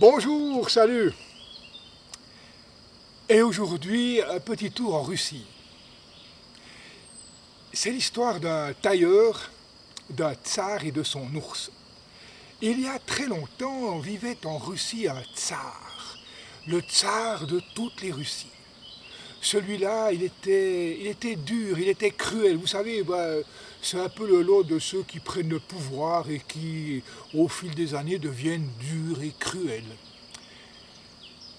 Bonjour, salut. Et aujourd'hui, un petit tour en Russie. C'est l'histoire d'un tailleur, d'un tsar et de son ours. Il y a très longtemps, vivait en Russie un tsar, le tsar de toutes les Russies. Celui-là, il était dur, il était cruel. Vous savez, c'est un peu le lot de ceux qui prennent le pouvoir et qui, au fil des années, deviennent durs et cruels.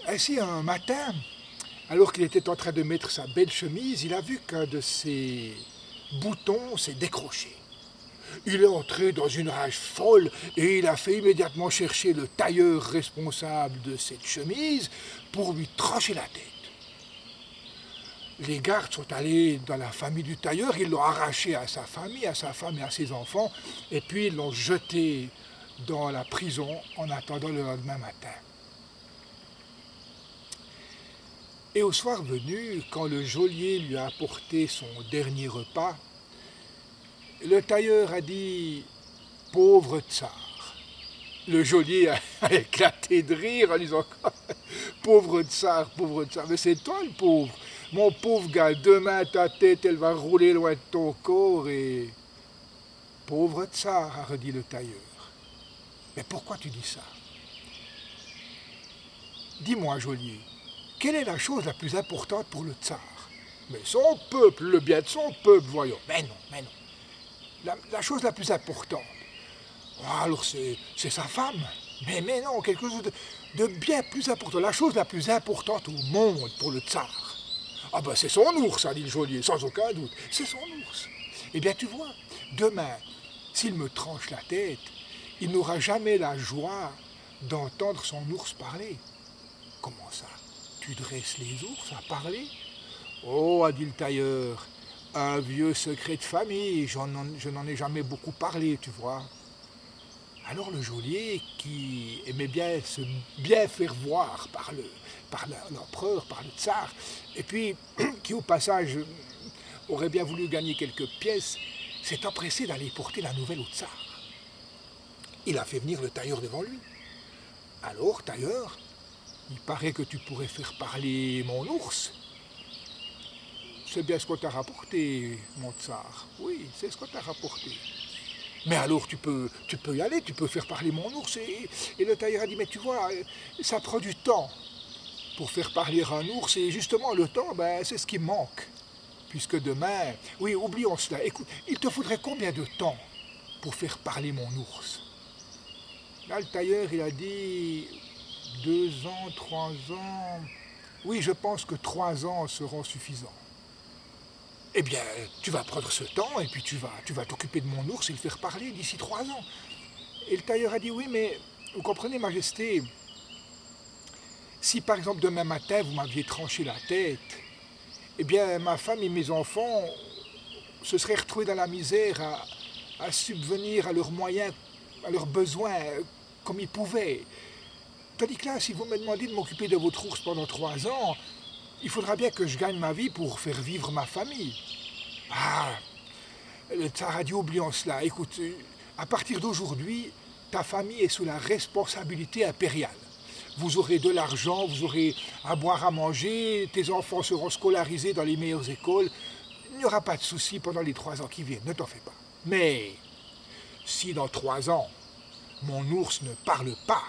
Ainsi, un matin, alors qu'il était en train de mettre sa belle chemise, il a vu qu'un de ses boutons s'est décroché. Il est entré dans une rage folle et il a fait immédiatement chercher le tailleur responsable de cette chemise pour lui trancher la tête. Les gardes sont allés dans la famille du tailleur, ils l'ont arraché à sa famille, à sa femme et à ses enfants, et puis ils l'ont jeté dans la prison en attendant le lendemain matin. Et au soir venu, quand le geôlier lui a apporté son dernier repas, le tailleur a dit « Pauvre tsar ». Le geôlier a éclaté de rire en disant « Pauvre tsar, mais c'est toi le pauvre. Mon pauvre gars, demain ta tête, elle va rouler loin de ton corps et... » « Pauvre tsar », a redit le tailleur. « Mais pourquoi tu dis ça ? Dis-moi, geôlier, quelle est la chose la plus importante pour le tsar ? Mais son peuple, le bien de son peuple, voyons. Mais non. La chose la plus importante. Alors c'est sa femme. Mais non, quelque chose de bien plus important. La chose la plus importante au monde pour le tsar. Ah ben c'est son ours, a dit le geôlier, sans aucun doute. C'est son ours. Eh bien tu vois, demain, s'il me tranche la tête, il n'aura jamais la joie d'entendre son ours parler. Comment ça ? Tu dresses les ours à parler ? Oh, a dit le tailleur, un vieux secret de famille, je n'en ai jamais beaucoup parlé, tu vois. Alors le geôlier, qui aimait bien se bien faire voir par l'empereur, par le tsar, et puis qui au passage aurait bien voulu gagner quelques pièces, s'est empressé d'aller porter la nouvelle au tsar. Il a fait venir le tailleur devant lui. Alors, tailleur, il paraît que tu pourrais faire parler mon ours. C'est bien ce qu'on t'a rapporté, mon tsar. Oui, c'est ce qu'on t'a rapporté. Mais alors tu peux y aller, tu peux faire parler mon ours. Et le tailleur a dit, mais tu vois, ça prend du temps pour faire parler un ours. Et justement, le temps, c'est ce qui manque. Puisque demain, oui, oublions cela. Écoute, il te faudrait combien de temps pour faire parler mon ours ? Là, le tailleur, il a dit 2 ans, 3 ans. Oui, je pense que 3 ans seront suffisants. Eh bien, tu vas prendre ce temps et puis tu vas t'occuper de mon ours et le faire parler d'ici 3 ans. Et le tailleur a dit, oui, mais vous comprenez, Majesté, si par exemple demain matin vous m'aviez tranché la tête, eh bien ma femme et mes enfants se seraient retrouvés dans la misère à subvenir à leurs moyens, à leurs besoins comme ils pouvaient. Tandis que là, si vous me demandez de m'occuper de votre ours pendant 3 ans, il faudra bien que je gagne ma vie pour faire vivre ma famille. Ah, le tsar a dit, oublions cela. Écoute, à partir d'aujourd'hui, ta famille est sous la responsabilité impériale. Vous aurez de l'argent, vous aurez à boire, à manger, tes enfants seront scolarisés dans les meilleures écoles. Il n'y aura pas de souci pendant les 3 ans qui viennent, ne t'en fais pas. Mais si dans 3 ans, mon ours ne parle pas,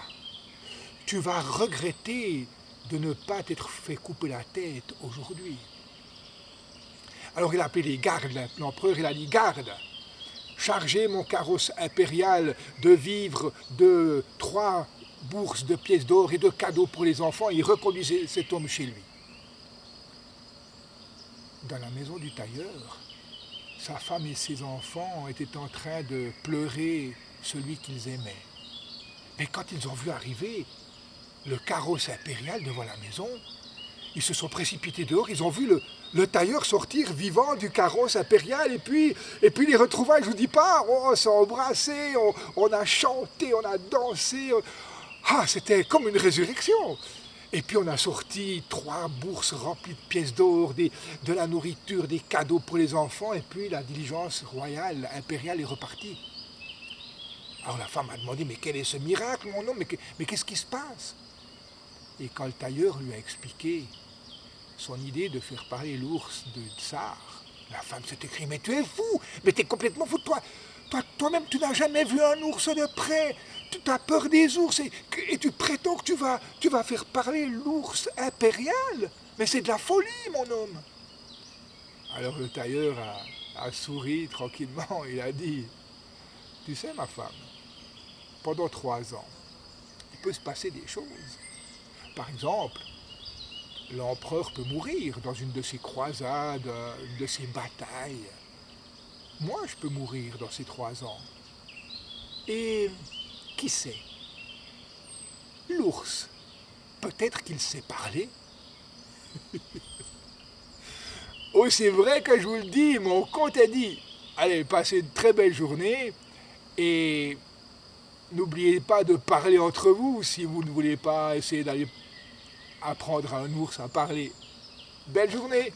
tu vas regretter de ne pas t'être fait couper la tête aujourd'hui. Alors il a appelé les gardes, l'empereur, il a dit, garde, chargez mon carrosse impérial de vivres, de 3 bourses de pièces d'or et de cadeaux pour les enfants, et il reconduisait cet homme chez lui. Dans la maison du tailleur, sa femme et ses enfants étaient en train de pleurer celui qu'ils aimaient. Mais quand ils ont vu arriver le carrosse impérial devant la maison, ils se sont précipités dehors, ils ont vu le tailleur sortir vivant du carrosse impérial, et puis les retrouvailles, je vous dis pas, on s'est embrassé, on a chanté, on a dansé, c'était comme une résurrection. Et puis on a sorti 3 bourses remplies de pièces d'or, de la nourriture, des cadeaux pour les enfants, et puis la diligence royale, impériale est repartie. Alors la femme a demandé, mais quel est ce miracle, mon homme, mais qu'est-ce qui se passe ? Et quand le tailleur lui a expliqué son idée de faire parler l'ours de tsar, la femme s'est écriée, mais tu es fou, mais tu es complètement fou de toi. Toi-même, tu n'as jamais vu un ours de près. Tu as peur des ours et tu prétends que tu vas faire parler l'ours impérial. Mais c'est de la folie, mon homme. Alors le tailleur a souri tranquillement. Il a dit, tu sais ma femme, pendant 3 ans, il peut se passer des choses. Par exemple, l'empereur peut mourir dans une de ses croisades, une de ses batailles. Moi, je peux mourir dans ces 3 ans. Et qui sait? L'ours, peut-être qu'il sait parler. Oh, c'est vrai que je vous le dis, mon compte a dit. Allez, passez une très belle journée et n'oubliez pas de parler entre vous si vous ne voulez pas essayer d'aller apprendre à un ours à parler. Belle journée!